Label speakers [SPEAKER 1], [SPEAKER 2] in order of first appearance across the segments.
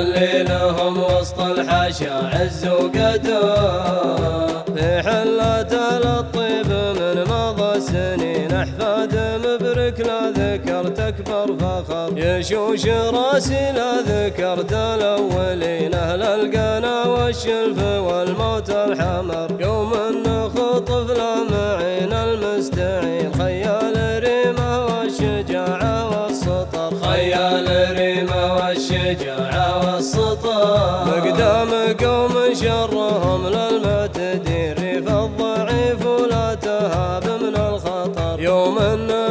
[SPEAKER 1] اللي لهم وسط الحاشا عز وقدر. في حلة الطيب من مضى السنين أحفاد مبرك لا ذكر تكبر فخر. يشوش راسي لا ذكرت الأولين أهل القنا والشلف والموت الحمر. يوم نخطف لامعين المستعين خيال الريمة والشجاعة والسطر. خيال الريمة والشجاعة والسطر. مقدام قوم شرهم للمعتدين ريف الضعيف ولا تهاب من الخطر. يوم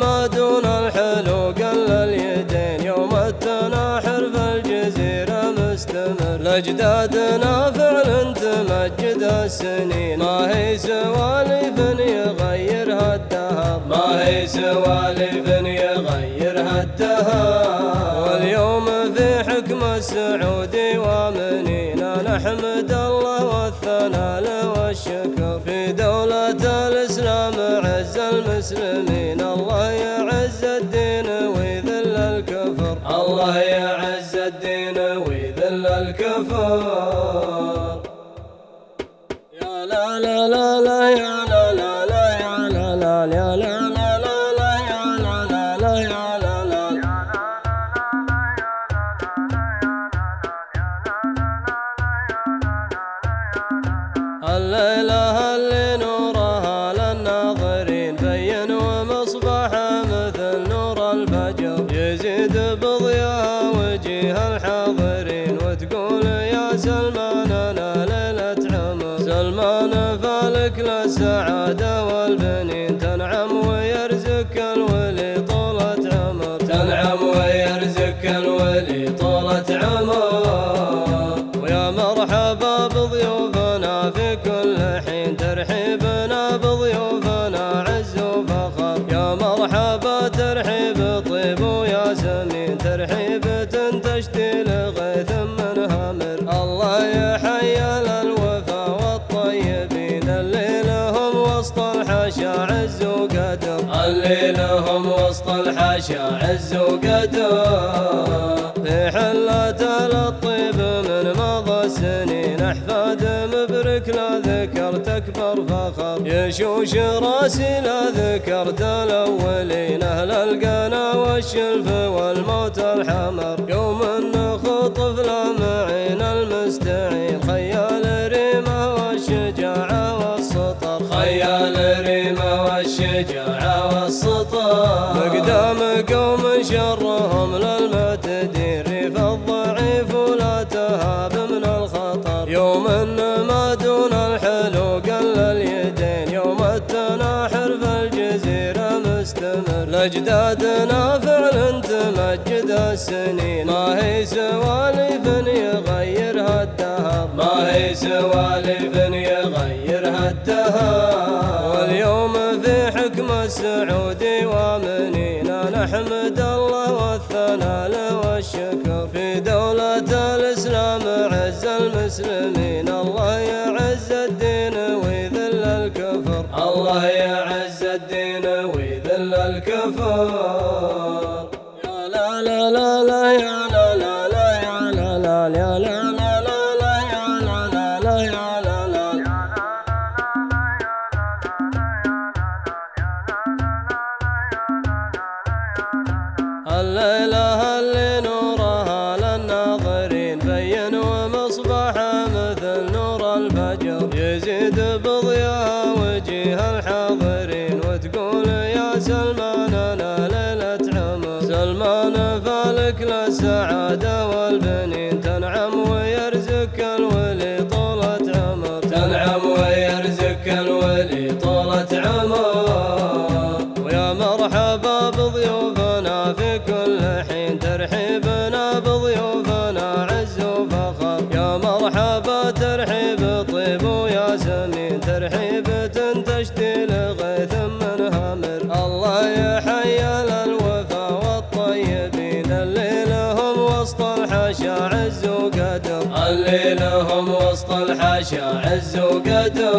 [SPEAKER 1] ما دون الحلو قل اليدين يوم التناحر في الجزيرة مستمر. لأجدادنا فعل تمجد السنين ما هي سواليف يغيرها الدهر. ما هي سواليف يغيرها الدهر. واليوم في حكم السعودي وامنينا نحمد الله والثناء له والشكر. في دولة الإسلام عز المسلمين الله يعز الدين ويذل الكفر. الله يعز الدين ويذل الكفر. يا لا لا لا لا يا لا لا لا يا لا لا يا لا لا لا يا لا لا لا يا لا لا. الليلة اللي نورها للناظرين بين ومصباحها مثل نور الفجر. يزيد بضياء وجيه الحاضرين وتقول يا سلمان أنا ليلة عمر. سلمان فالك للسعادة والبنين تنعم ويرزق الولي طولة عمر. تنعم ويرزق الولي طولة عمر. ويا مرحبا بضيوفنا في كل حين ترحيبنا بضيوفنا عز وفخر. يا مرحبا ترحيب طيب ويا سمين ترحيب تشتي لغيث من هامر. الله يحيي الوفا والطيبين اللي لهم وسط الحاشا عز وقدر. اللي لهم وسط الحاشا عز وقدر. في حلة الطيب من مضى السنين أحفاد مبرك لا ذكر تكبر فخر. يشوش راسي لا ذكرت الأولين أهل القنا والشلف والموت الحمر. يوم نخطف لامعين المستعين خيال الريمة والشجاعة والسطر. خيال الريمة والشجاعة والسطر. مقدام قوم شرهم للمعتدين ريف الضعيف ولا تهاب من الخطر. يوم ما دون الحلو قل اليدين يوم التناحر في الجزيرة مستمر. لأجدادنا فعل تمجد السنين ما هي سواليف يغيرها الدهر. ما هي سواليف يغيرها الدهر. واليوم في حكم السعودي وامنينا نحمد الله والثناء له والشكر. في دولة الإسلام عز المسلمين الله يعز الدين ويذل الكفر. الله يعز الدين ويذل الكفر. يا لا لا لا لا يا لا لا لا يا لا لا يا لا لا لا يا لا لا لا يا لا لا. الليلة اللي نورها للناظرين بين ومصباحها مثل نور الفجر. يزيد بضياء وجيه الحاضرين وتقول يا سلمان أنا ليلة عمر. سلمان فالك للسعادة والبنين تنعم ويرزق الولي طولة عمر. تنعم ويرزق الولي طولة عمر. ويا مرحبا بضيوفنا في كل حين ترحيبنا بضيوفنا عز وفخر. يا مرحبا ترحيب طيب ويا سمين ترحيب تشتي لغيث من هامر. الله يحيي الوفا والطيبين اللي لهم وسط الحاشا عز وقدر. اللي لهم وسط الحاشا عز وقدر.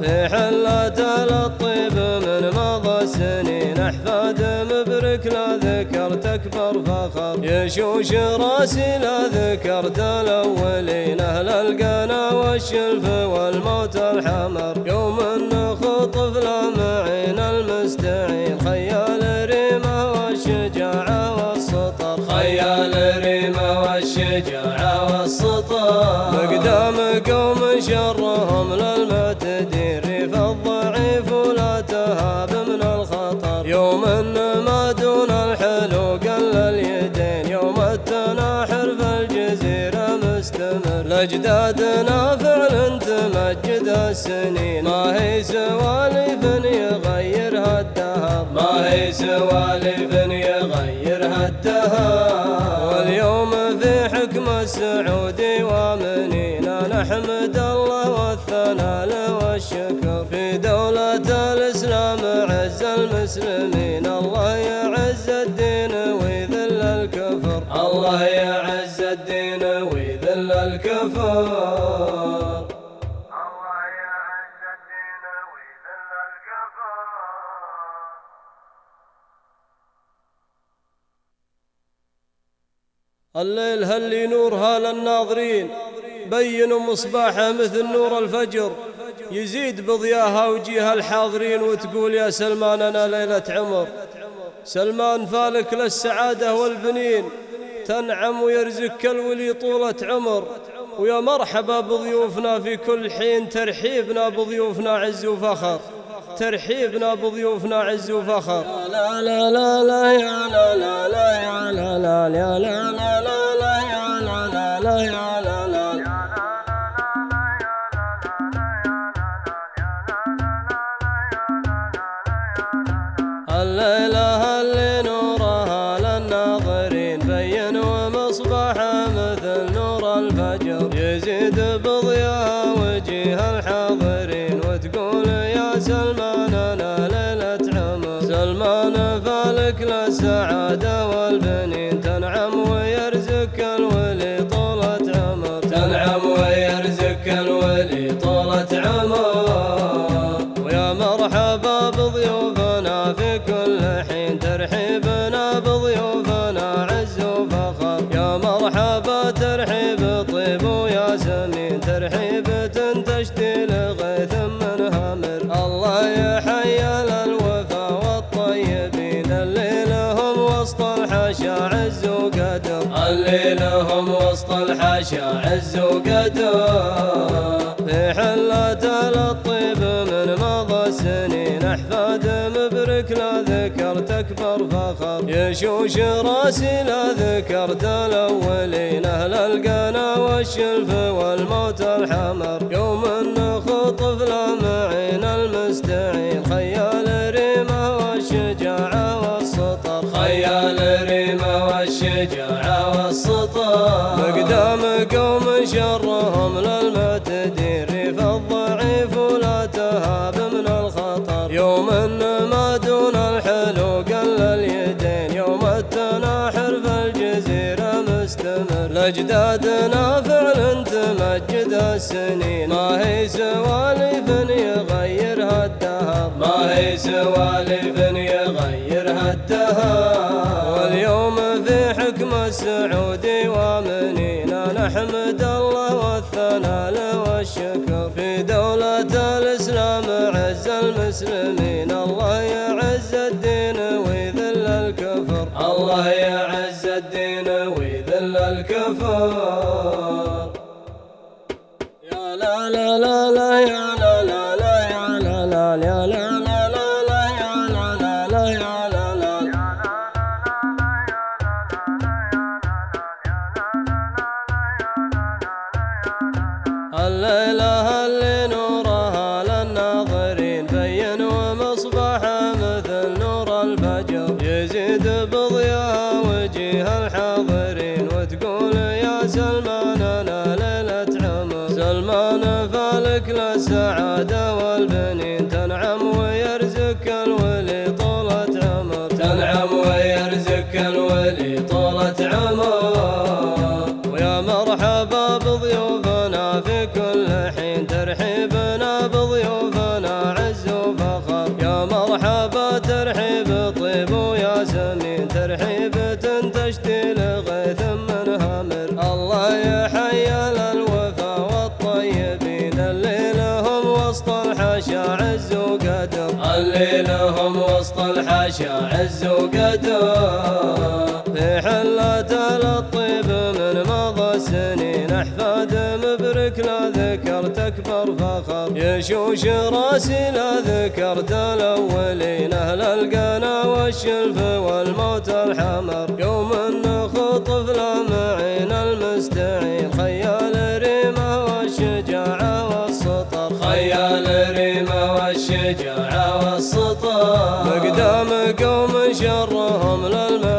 [SPEAKER 1] في حلة الطيب من مضى السنين أحفاد مبرك لا ذكرت تكبر فخر. يشوش راسي لا ذكرت الأولين أهل القنا والشلف والموت الحمر. يوم نخطف لامعين المستعين خيال الريمة والشجاعة والسطر. خيال الريمة والشجاعة والسطر. مقدام قوم شرهم للمعتدين ريف الضعيف ولا تهاب من الخطر. يوم ما دون الحلو قل اليدين يوم التناحر في الجزيرة مستمر. لأجدادنا فعل تمجد السنين ما هي سوالف يغيرها الدهر. ما هي سوالف يغيرها الدهر. واليوم في حكم السعودي وامنينا نحمد الله والثناء له والشكر. في دولة الإسلام عز المسلمين الله يعز الدين ويذل الكفر. الله يعز الدين ويذل الكفر. الليل هل نورها للناظرين بين مصباحه مثل نور الفجر. يزيد بضياها وجيها الحاضرين وتقول يا سلمان أنا ليلة عمر. سلمان فالك للسعادة والبنين تنعم ويرزقك الولي طولة عمر. ويا مرحبا بضيوفنا في كل حين ترحيبنا بضيوفنا عز وفخر. ترحيبنا بضيوفنا عز وفخر. لا لا لا لا يا لا لا لا يا لا لا يا لا لا لا يا لا لا لا يا لا لا. الليلة اللي نورها للناظرين بين ومصباحها مثل نور الفجر. يزيد بضياها وجيها الحاضرين وتقول يا سلمان أنا ليلة عمر. سلمان فالك للسعادة والبنين تنعم ويرزقك الولي طولة عمر. تنعم ويرزقك الولي طولة عمر. ويا مرحبا بضيوفنا في كل حين ترحيبنا بضيوفنا عز وفخر. يا مرحبا ترحيب طيب ويا سمين ترحيب تشتي لغيث من هامر. الله يحيي الوفا والطيبين اللي لهم وسط الحشا عز وقدر. اللي لهم وسط الحشا عز وقدر. في حلة الطيب من مضى السنين أحفاد مبرك لا ذكر تكبر فخر. يشوش راسي لا ذكرت الأولين أهل القنا والشلف والموت الحمر. يوم نخطف لامعين المستعين خيال الريمة والشجاعة والسطر. خيال الريمة والشجاعة والسطر. مقدام قوم شرهم للمعتدين ريف الضعيف ولا تهاب من الخطر. يوم ما دون الحلو قل اليدين يوم التناحر في الجزيرة مستمر. لأجدادنا فعل تمجد السنين ما هي سوالف يغيرها الدهر. ما هي سوالف يغيرها الدهر. واليوم في حكم السعودي وامنينا نحمد الله والثناء له والشكر. في دولة الإسلام عز المسلمين الله يعز الدين ويذل الكفر. الله يعز الدين ويذل الكفر. يا لا لا لا لا يا لا لا لا يا لا لا يا لا لا لا يا لا لا لا يا لا لا. الليلة اللي نورها للناظرين بين ومصباحها مثل نور الفجر. يزيد بضياها وجيها الحاضرين وتقول يا سلمان أنا ليلة عمر. سلمان فالك للسعادة والبنين تنعم الحاشا عز وقدر. في حلة الطيب من مضى السنين أحفاد مبرك لا ذكرت أكبر فخر. يشوش راسي لا ذكرت الأولين أهل القنا والشلف والموت الحمر. يوم نخطف لامعين المستعين خيال ريمة والشجاعة والسطر. خيال ريمة والشجاعة والسطر. مقدام قوم شرهم للمعين